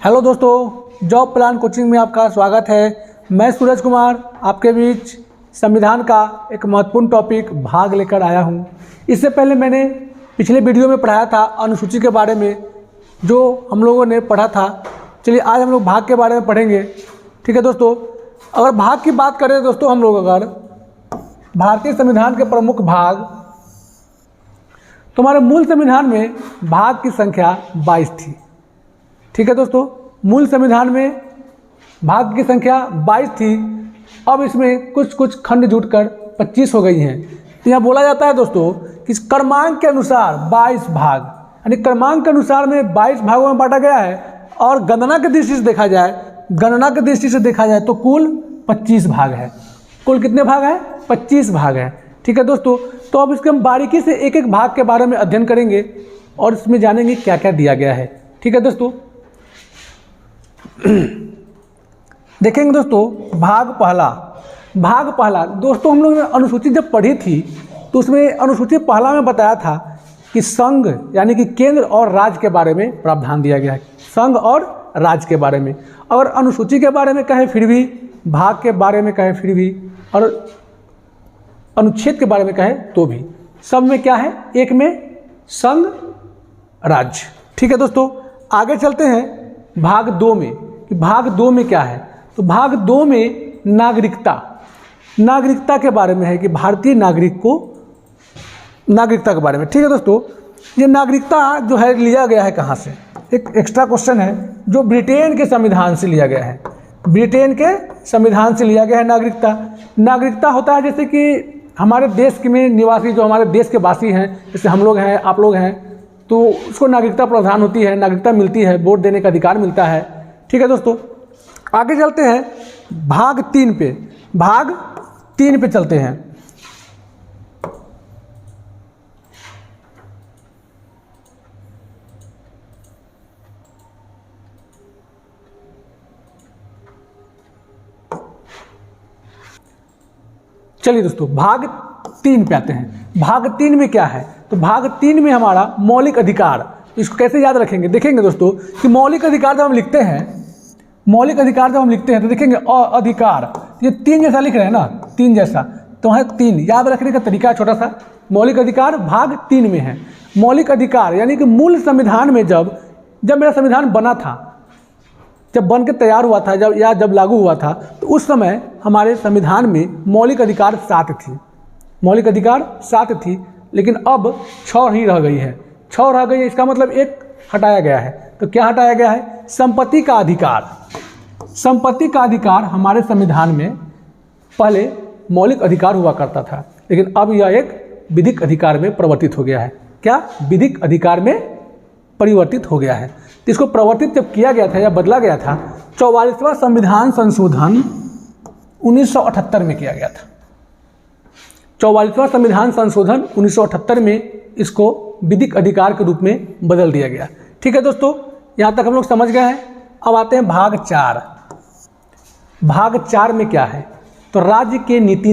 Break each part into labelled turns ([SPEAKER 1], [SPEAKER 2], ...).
[SPEAKER 1] Hello दोस्तों, job plan coaching में आपका स्वागत है। मैं सूरज कुमार आपके बीच संविधान का एक महत्वपूर्ण टॉपिक भाग लेकर आया हूं। इससे पहले मैंने पिछले वीडियो में पढ़ाया था अनुसूची के बारे में, जो हम लोगों ने पढ़ा था। चलिए आज हम लोग भाग के बारे में पढ़ेंगे। ठीक है दोस्तों, अगर भाग की बात करें दोस्तों, हम लोग अगर भारतीय संविधान के प्रमुख भाग, तो हमारे मूल संविधान में भाग की संख्या 22 थी। ठीक है दोस्तों, मूल संविधान में भाग की संख्या 22 थी। अब इसमें कुछ खंड जुटकर 25 हो गई हैं। तो यहाँ बोला जाता है दोस्तों कि क्रमांक के अनुसार 22 भाग, यानी क्रमांक के अनुसार में 22 भागों में बांटा गया है। और गणना की दृष्टि से देखा जाए तो कुल 25 भाग है। कुल कितने भाग हैं? 25 भाग हैं। ठीक है दोस्तों, तो अब इसके हम बारीकी से एक एक भाग के बारे में अध्ययन करेंगे और इसमें जानेंगे क्या क्या दिया गया है। ठीक है दोस्तों, देखेंगे दोस्तों भाग पहला दोस्तों, हम लोगों ने अनुसूची जब पढ़ी थी तो उसमें अनुसूची पहला में बताया था कि संघ यानी कि केंद्र और राज्य के बारे में प्रावधान दिया गया है। संघ और राज्य के बारे में, अगर अनुसूची के बारे में कहें फिर भी, भाग के बारे में कहें फिर भी, और अनुच्छेद के बारे में कहें तो भी, सब में क्या है? एक में संघ राज्य। ठीक है दोस्तों, आगे चलते हैं भाग 2 में कि भाग 2 में क्या है। तो भाग 2 में नागरिकता के बारे में है कि भारतीय नागरिक को नागरिकता के बारे में। ठीक है दोस्तों, ये नागरिकता जो है लिया गया है कहाँ से? एक एक्स्ट्रा क्वेश्चन है जो ब्रिटेन के संविधान से लिया गया है। ब्रिटेन के संविधान से लिया गया है नागरिकता होता है जैसे कि हमारे देश के में निवासी, जो हमारे देश के वासी हैं, जैसे हम लोग हैं, आप लोग हैं, तो उसको नागरिकता प्रदान होती है, नागरिकता मिलती है, वोट देने का अधिकार मिलता है। ठीक है दोस्तों, आगे चलते हैं भाग 3 पे। भाग 3 पे चलते हैं। चलिए दोस्तों, भाग 3 पे आते हैं। भाग 3 में क्या है? तो भाग 3 में हमारा मौलिक अधिकार। इसको कैसे याद रखेंगे? देखेंगे दोस्तों कि मौलिक अधिकार जब हम लिखते हैं तो देखेंगे अधिकार, ये 3 जैसा लिख रहे हैं ना, 3 जैसा, तो है 3। याद रखने का तरीका छोटा सा, मौलिक अधिकार भाग 3 में है। मौलिक अधिकार यानी कि मूल संविधान में जब मेरा संविधान बना था, जब बन के तैयार हुआ था, जब लागू हुआ था, तो उस समय हमारे संविधान में मौलिक अधिकार 7 थी। मौलिक अधिकार 7 थी, लेकिन अब 6 ही रह गई है। 6 रह गई है, इसका मतलब एक हटाया गया है। तो क्या हटाया गया है? संपत्ति का अधिकार हमारे संविधान में पहले मौलिक अधिकार हुआ करता था, लेकिन अब यह एक विधिक अधिकार में परिवर्तित हो गया है। क्या? विधिक अधिकार में परिवर्तित हो गया है। तो इसको परिवर्तित जब किया गया था या बदला गया था, 44वां संविधान संशोधन 1978 में किया गया था। 44वां संविधान संशोधन 1978 में इसको विधिक अधिकार के रूप में बदल दिया गया। ठीक है दोस्तों, यहाँ तक हम लोग समझ गए हैं। अब आते हैं भाग 4। भाग 4 में क्या है? तो राज्य के नीति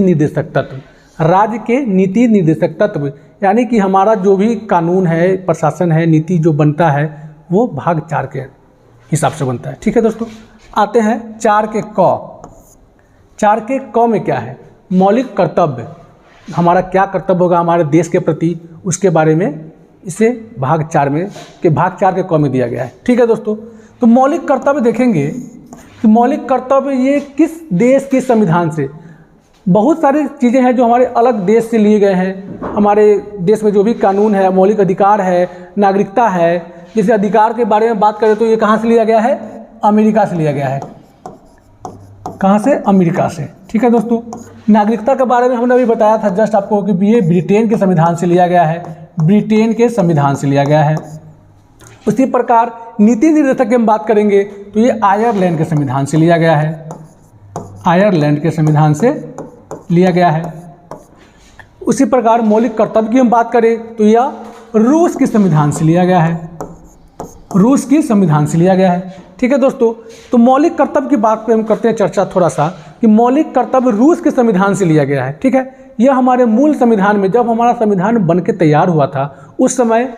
[SPEAKER 1] निर्देशक तत्व, यानी कि हमारा जो भी कानून है, प्रशासन है, नीति जो बनता है, वो भाग 4 के हिसाब से बनता है। ठीक है दोस्तों, आते हैं 4 के क में क्या है? मौलिक कर्तव्य, हमारा क्या कर्तव्य होगा हमारे देश के प्रति, उसके बारे में इसे भाग 4 के क में दिया गया है। ठीक है दोस्तों, तो मौलिक कर्तव्य देखेंगे कि मौलिक कर्तव्य ये किस देश के संविधान से, बहुत सारी चीज़ें हैं जो हमारे अलग देश से लिए गए हैं। हमारे देश में जो भी कानून है, मौलिक अधिकार है, नागरिकता है, जैसे अधिकार के बारे में बात करें तो ये कहाँ से लिया गया है? अमेरिका से लिया गया है। कहाँ से? अमेरिका से। ठीक है दोस्तों, नागरिकता के बारे में हमने अभी बताया था जस्ट आपको कि ये ब्रिटेन के संविधान से लिया गया है। उसी प्रकार नीति निर्देशक की हम बात करेंगे तो ये आयरलैंड के संविधान से लिया गया है। उसी प्रकार मौलिक कर्तव्य की हम बात करें तो यह रूस के संविधान से लिया गया है। ठीक है दोस्तों, तो मौलिक कर्तव्य की बात पे हम करते हैं चर्चा थोड़ा सा, कि मौलिक कर्तव्य रूस के संविधान से लिया गया है। ठीक है, यह हमारे मूल संविधान में, जब हमारा संविधान बन के तैयार हुआ था, उस समय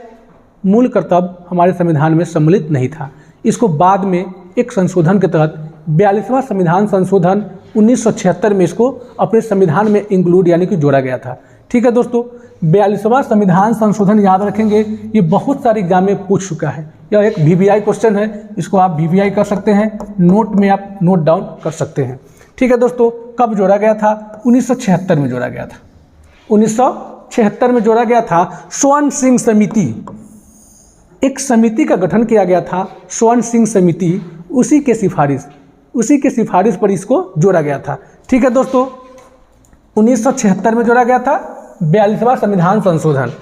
[SPEAKER 1] मूल कर्तव्य हमारे संविधान में सम्मिलित नहीं था। इसको बाद में एक संशोधन के तहत 42वां संविधान संशोधन 1976 में इसको अपने संविधान में इंक्लूड यानी कि जोड़ा गया था। ठीक है दोस्तों, 42वां संविधान संशोधन याद रखेंगे, ये बहुत सारे एग्जाम में पूछ चुका है। यह एक VVI क्वेश्चन है, इसको आप VVI कर सकते हैं, नोट में आप नोट डाउन कर सकते हैं। ठीक है दोस्तों, कब जोड़ा गया था? 1976 में जोड़ा गया था। 1976 में जोड़ा गया था। स्वर्ण सिंह समिति, एक समिति का गठन किया गया था, स्वर्ण सिंह समिति, उसी के सिफारिश पर इसको जोड़ा गया था। ठीक है दोस्तों, 1976 में जोड़ा गया था 42वां संविधान संशोधन।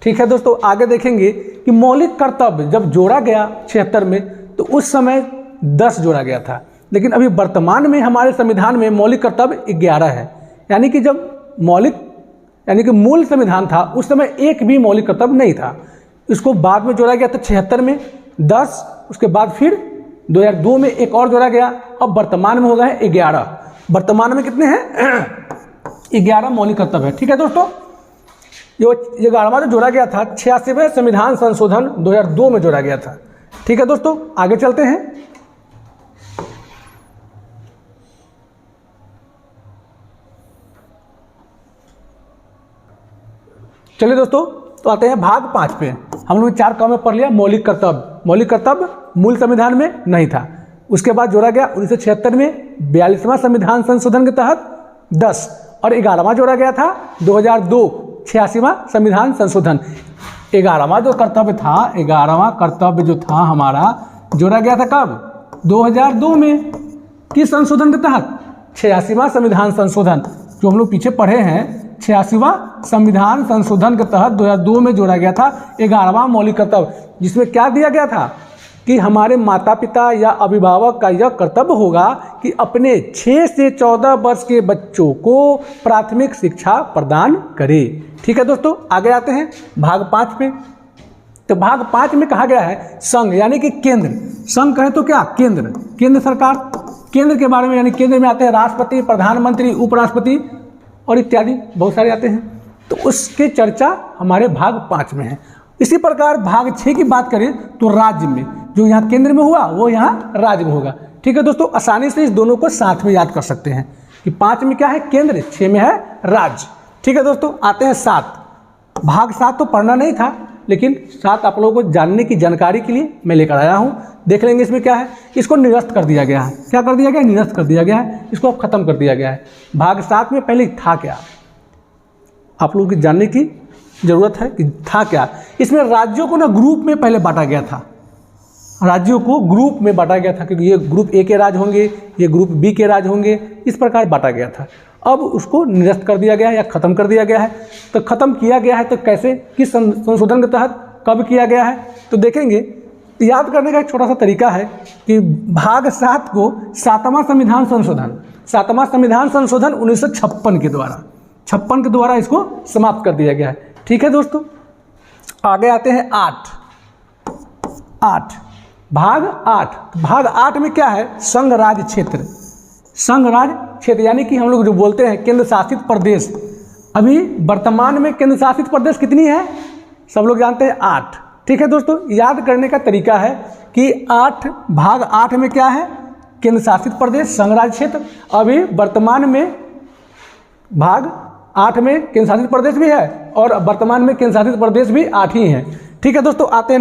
[SPEAKER 1] ठीक है दोस्तों, आगे देखेंगे कि मौलिक कर्तव्य जब जोड़ा गया 76 में तो उस समय 10 जोड़ा गया था, लेकिन अभी वर्तमान में हमारे संविधान में मौलिक कर्तव्य 11 है। यानी कि जब मूल संविधान था उस समय एक भी मौलिक कर्तव्य नहीं था। इसको बाद में जोड़ा गया था 76 में 10, उसके बाद फिर 2002 में एक और जोड़ा गया, अब वर्तमान में हो गए 11। वर्तमान में कितने हैं? 11 मौलिक कर्तव्य है। ठीक है दोस्तों, ये 11वां जो जोड़ा गया था 86वें संविधान संशोधन 2002 में जोड़ा गया था। ठीक है दोस्तों, आगे चलते हैं। चलिए दोस्तों, तो आते हैं भाग 5 पे। हम लोग 4 काम में पढ़ लिया मौलिक कर्तव्य मूल संविधान में नहीं था। उसके बाद जोड़ा गया 1976 में 42वां संविधान संशोधन के तहत 10, और 11वां जोड़ा गया था 2002 86वां संविधान संशोधन। 11वां जो कर्तव्य था, 11वां कर्तव्य जो था हमारा जोड़ा गया था कब? 2002 में। किस संशोधन के तहत? 86वां संविधान संशोधन, जो हम लोग पीछे पढ़े हैं। 86वां संविधान संशोधन के तहत 2002 में जोड़ा गया था 11वां मौलिक कर्तव्य, जिसमें क्या दिया गया था कि हमारे माता पिता या अभिभावक का यह कर्तव्य होगा कि अपने 6 से 14 वर्ष के बच्चों को प्राथमिक शिक्षा प्रदान करे। ठीक है दोस्तों, आगे आते हैं भाग 5 पे। तो भाग 5 में कहा गया है संघ यानी कि केंद्र। संघ कहे तो क्या? केंद्र सरकार। केंद्र के बारे में, यानी केंद्र में आते हैं राष्ट्रपति, प्रधानमंत्री, उपराष्ट्रपति और इत्यादि बहुत सारे आते हैं। तो उसके चर्चा हमारे भाग 5 में है। इसी प्रकार भाग 6 की बात करें तो राज्य में, जो यहाँ केंद्र में हुआ वो यहाँ राज्य में होगा। ठीक है दोस्तों, आसानी से इस दोनों को साथ में याद कर सकते हैं कि 5 में क्या है? केंद्र, 6 में है राज्य। ठीक है दोस्तों, आते हैं 7। भाग 7 तो पढ़ना नहीं था, लेकिन 7 आप लोगों को जानने की जानकारी के लिए मैं लेकर आया हूँ। देख लेंगे इसमें क्या है। इसको निरस्त कर दिया गया है। क्या कर दिया गया? निरस्त कर दिया गया है। इसको अब खत्म कर दिया गया है। भाग 7 में पहले था क्या, आप लोगों की जानने की जरूरत है कि था क्या। इसमें राज्यों को ना ग्रुप में पहले बांटा गया था। राज्यों को ग्रुप में बांटा गया था, क्योंकि ये ग्रुप ए के राज्य होंगे, ये ग्रुप बी के राज्य होंगे, इस प्रकार बांटा गया था। अब उसको निरस्त कर दिया गया है या खत्म कर दिया गया है। तो खत्म किया गया है तो कैसे, किस संशोधन के तहत, कब किया गया है, तो देखेंगे। याद करने का एक छोटा सा तरीका है कि भाग 7 को 7वां संविधान संशोधन 1956 के द्वारा इसको समाप्त कर दिया गया है। ठीक है दोस्तों, आगे आते हैं 8। भाग 8 में क्या है? संघ राज्य क्षेत्र, यानी कि हम लोग जो बोलते हैं केंद्र शासित प्रदेश। अभी वर्तमान में केंद्र शासित प्रदेश कितनी है? सब लोग जानते हैं 8। ठीक है दोस्तों, याद करने का तरीका है कि भाग 8 में क्या है? केंद्र शासित प्रदेश, संघ राज्य क्षेत्र। अभी वर्तमान में भाग 8 में केंद्र शासित प्रदेश भी है और वर्तमान में केंद्र शासित प्रदेश भी 8 ही हैं। ठीक है दोस्तों, आते हैं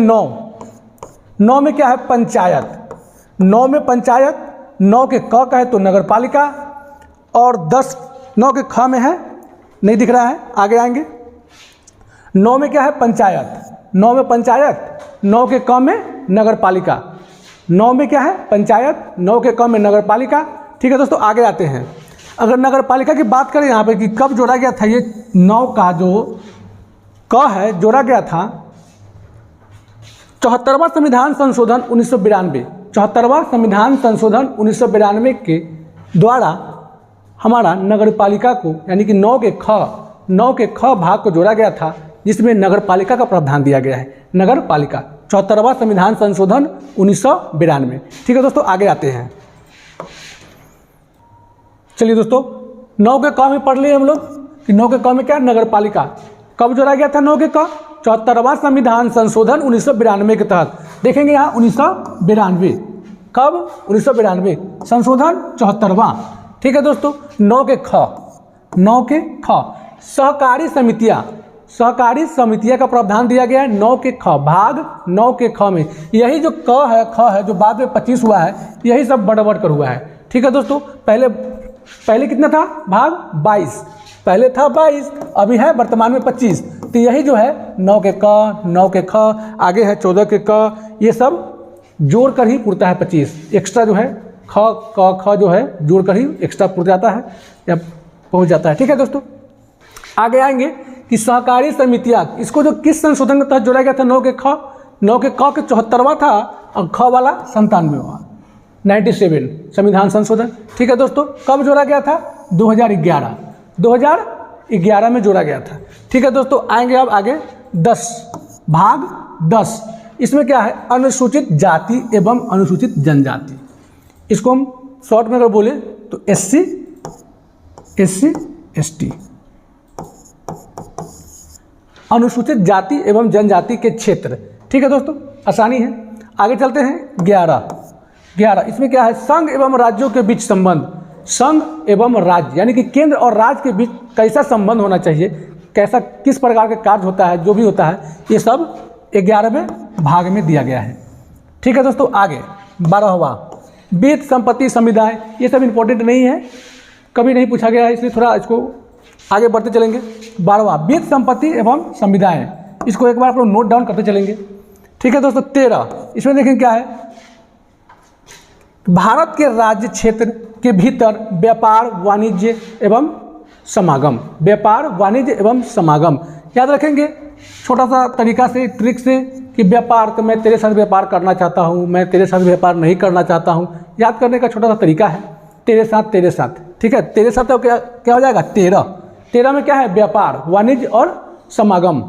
[SPEAKER 1] 9 में क्या है? पंचायत। 9 में पंचायत, 9 के क कहे तो नगर पालिका, और 9 के ख में है, नहीं दिख रहा है, आगे आएंगे। 9 में क्या है? पंचायत। 9 में पंचायत, 9 के क में नगर पालिका। 9 में क्या है? पंचायत, 9 के क में नगर पालिका। ठीक है दोस्तों, आगे आते हैं। अगर नगर पालिका की बात करें यहाँ पे कि कब जोड़ा गया था, ये 9 का जो क है जोड़ा गया था 74वां संविधान संशोधन 1992। 74वां संविधान संशोधन 1992 के द्वारा हमारा नगर पालिका को, यानी कि 9 के ख भाग को जोड़ा गया था, जिसमें नगर पालिका का प्रावधान दिया गया है। नगर पालिका 74वां संविधान संशोधन 1992। ठीक है दोस्तों, आगे आते हैं। चलिए दोस्तों, 9 के क में पढ़ लिए हम लोग कि 9 के क में क्या? नगर पालिका। कब जोड़ा गया था 9 के क? 74वां संविधान संशोधन 1992 के तहत। देखेंगे यहाँ 1992 कब? 1992। संशोधन 74वां। ठीक है दोस्तों। 9 के ख सहकारी समितियां का प्रावधान दिया गया है 9 के ख, भाग 9 के ख में। यही जो क है ख है जो बाद में 25 हुआ है, यही सब बढ़ कर हुआ है। ठीक है दोस्तों। पहले कितना था? भाग 22, पहले था 22, अभी है वर्तमान में 25। तो यही जो है 9 के क, 9 के ख, आगे है 14 के क, ये सब जोड़ कर ही पुरता है 25। एक्स्ट्रा जो है ख जो है जोड़ कर ही एक्स्ट्रा पुर जाता है या पहुंच जाता है। ठीक है दोस्तों। आगे आएंगे कि सहकारी समितियां, इसको जो किस संशोधन के तहत जोड़ा गया था? 9 के क के 74वां था और ख वाला 97वां, 97 संविधान संशोधन। ठीक है दोस्तों। कब जोड़ा गया था? 2011 में जोड़ा गया था। ठीक है दोस्तों। आएंगे अब आगे 10, भाग 10। इसमें क्या है? अनुसूचित जाति एवं अनुसूचित जनजाति। इसको हम शॉर्ट में अगर बोले तो SC ST, अनुसूचित जाति एवं जनजाति के क्षेत्र। ठीक है दोस्तों, आसानी है। आगे चलते हैं 11। इसमें क्या है? संघ एवं राज्यों के बीच संबंध। संघ एवं राज्य यानी कि केंद्र और राज्य के बीच कैसा संबंध होना चाहिए, कैसा किस प्रकार का कार्य होता है, जो भी होता है, ये सब 11वें भाग में दिया गया है। ठीक है दोस्तों। आगे 12वां वित्त संपत्ति समुदाय। ये सब इंपॉर्टेंट नहीं है, कभी नहीं पूछा गया है, इसलिए थोड़ा इसको आगे बढ़ते चलेंगे। 12वां वित्त संपत्ति एवं समुदाय, इसको एक बार आप लोग नोट डाउन करते चलेंगे। ठीक है दोस्तों। 13 इसमें देखें क्या है? भारत के राज्य क्षेत्र के भीतर व्यापार वाणिज्य एवं समागम। व्यापार वाणिज्य एवं समागम याद रखेंगे छोटा सा तरीका से, ट्रिक से, कि व्यापार तो मैं तेरे साथ व्यापार करना चाहता हूँ, मैं तेरे साथ व्यापार नहीं करना चाहता हूँ। याद करने का छोटा सा तरीका है, तेरे साथ। ठीक है। तेरे साथ तो क्या हो जाएगा? 13 में क्या है? व्यापार वाणिज्य और समागम।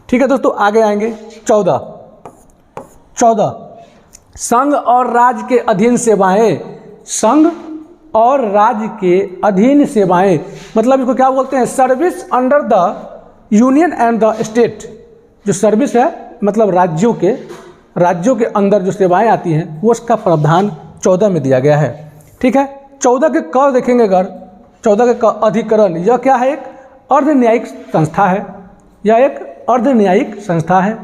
[SPEAKER 1] ठीक है दोस्तों। आगे आएंगे 14 संघ और राज्य के अधीन सेवाएं। संघ और राज्य के अधीन सेवाएं मतलब इसको क्या बोलते हैं? Service under the union and the state. जो सर्विस है मतलब राज्यों के अंदर जो सेवाएं आती हैं, वो उसका प्रावधान 14 में दिया गया है। ठीक है। 14 के क देखेंगे अगर, 14 के क अधिकरण, यह क्या है? एक अर्ध न्यायिक संस्था है, यह एक अर्ध न्यायिक संस्था है।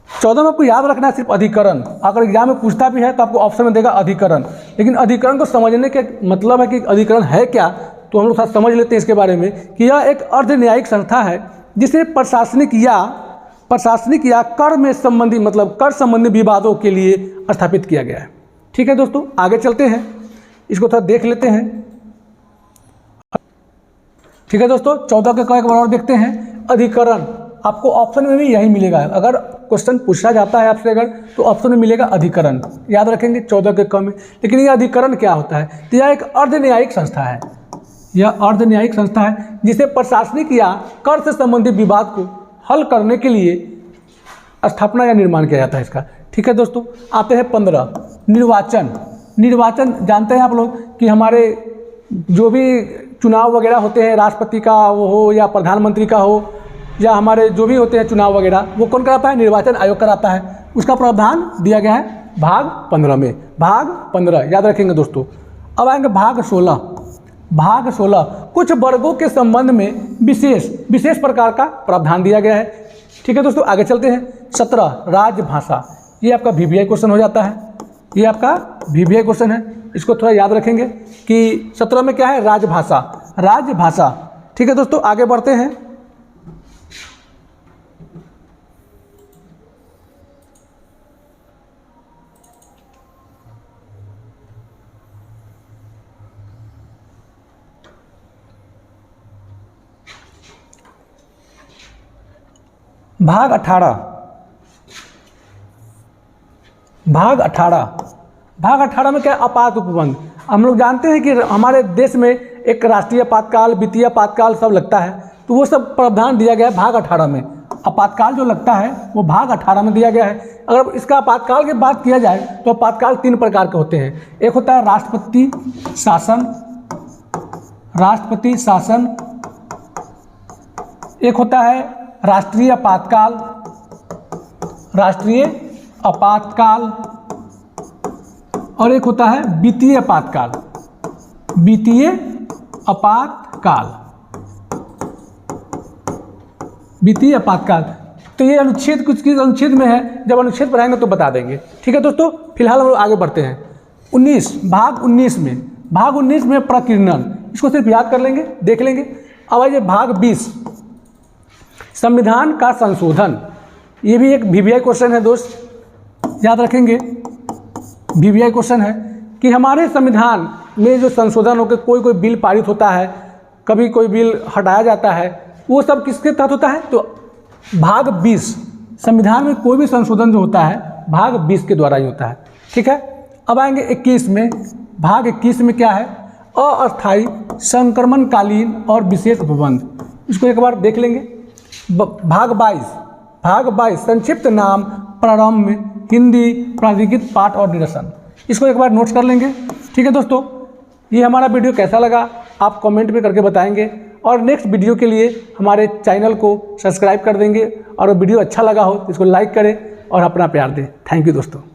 [SPEAKER 1] 14 में आपको याद रखना है सिर्फ अधिकरण। अगर एग्जाम में पूछता भी है तो आपको ऑप्शन में देगा अधिकरण, लेकिन अधिकरण को समझने के मतलब है कि अधिकरण है क्या, तो हम लोग साथ समझ लेते हैं इसके बारे में कि यह एक अर्ध न्यायिक संस्था है जिसे प्रशासनिक या कर में संबंधी मतलब कर संबंधी विवादों के लिए स्थापित किया गया है। ठीक है दोस्तों। आगे चलते हैं, इसको थोड़ा देख लेते हैं। ठीक है दोस्तों। 14 के क एक बार और देखते हैं। अधिकरण आपको ऑप्शन में भी यही मिलेगा, अगर क्वेश्चन पूछा जाता है आपसे अगर, तो ऑप्शन में मिलेगा अधिकरण। याद रखेंगे 14 के क में। लेकिन यह अधिकरण क्या होता है? तो यह एक अर्ध न्यायिक संस्था है, यह अर्ध न्यायिक संस्था है जिसे प्रशासनिक या कर से संबंधित विवाद को हल करने के लिए स्थापना या निर्माण किया जाता है इसका। ठीक है दोस्तों। आते हैं 15 निर्वाचन जानते हैं आप लोग कि हमारे जो भी चुनाव वगैरह होते हैं, राष्ट्रपति का वो हो या प्रधानमंत्री का हो या हमारे जो भी होते हैं चुनाव वगैरह, वो कौन कराता है? निर्वाचन आयोग कराता है। उसका प्रावधान दिया गया है भाग 15 में। भाग 15 याद रखेंगे दोस्तों। अब आएंगे भाग 16 कुछ वर्गों के संबंध में विशेष प्रकार का प्रावधान दिया गया है। ठीक है दोस्तों। आगे चलते हैं 17 राजभाषा। ये आपका VVI क्वेश्चन हो जाता है, ये आपका VVI क्वेश्चन है, इसको थोड़ा याद रखेंगे कि 17 में क्या है? राजभाषा। ठीक है दोस्तों। आगे बढ़ते हैं। भाग 18 में क्या? आपात उपबंध। हम लोग जानते हैं कि हमारे देश में एक राष्ट्रीय आपातकाल, वित्तीय आपातकाल सब लगता है, तो वो सब प्रावधान दिया गया है भाग 18 में। आपातकाल जो लगता है वो भाग 18 में दिया गया है। अगर इसका आपातकाल की बात किया जाए तो आपातकाल 3 प्रकार के होते हैं। एक होता है राष्ट्रपति शासन, एक होता है राष्ट्रीय आपातकाल, और एक होता है वित्तीय आपातकाल। वित्तीय आपातकाल, वित्तीय आपातकाल। तो ये अनुच्छेद कुछ किस अनुच्छेद में है, जब अनुच्छेद पढ़ाएंगे तो बता देंगे। ठीक है दोस्तों, फिलहाल हम लोग आगे बढ़ते हैं। 19 भाग 19 में, भाग 19 में प्रकीर्णन, इसको सिर्फ याद कर लेंगे, देख लेंगे। अब आइए भाग 20 संविधान का संशोधन। ये भी एक VVI क्वेश्चन है दोस्त, याद रखेंगे। VVI क्वेश्चन है कि हमारे संविधान में जो संशोधन होकर कोई बिल पारित होता है, कभी कोई बिल हटाया जाता है, वो सब किसके तहत होता है? तो भाग 20 संविधान में कोई भी संशोधन जो होता है भाग 20 के द्वारा ही होता है। ठीक है, अब आएंगे 21 में। भाग 21 में क्या है? अस्थायी संक्रमणकालीन और विशेष प्रबंध, इसको एक बार देख लेंगे। भाग 22 संक्षिप्त नाम प्रारंभ में हिंदी प्राधिकृत पाठ और निरसन, इसको एक बार नोट्स कर लेंगे। ठीक है दोस्तों, ये हमारा वीडियो कैसा लगा आप कमेंट में करके बताएंगे, और नेक्स्ट वीडियो के लिए हमारे चैनल को सब्सक्राइब कर देंगे, और वीडियो अच्छा लगा हो तो इसको लाइक करें और अपना प्यार दें। थैंक यू दोस्तों।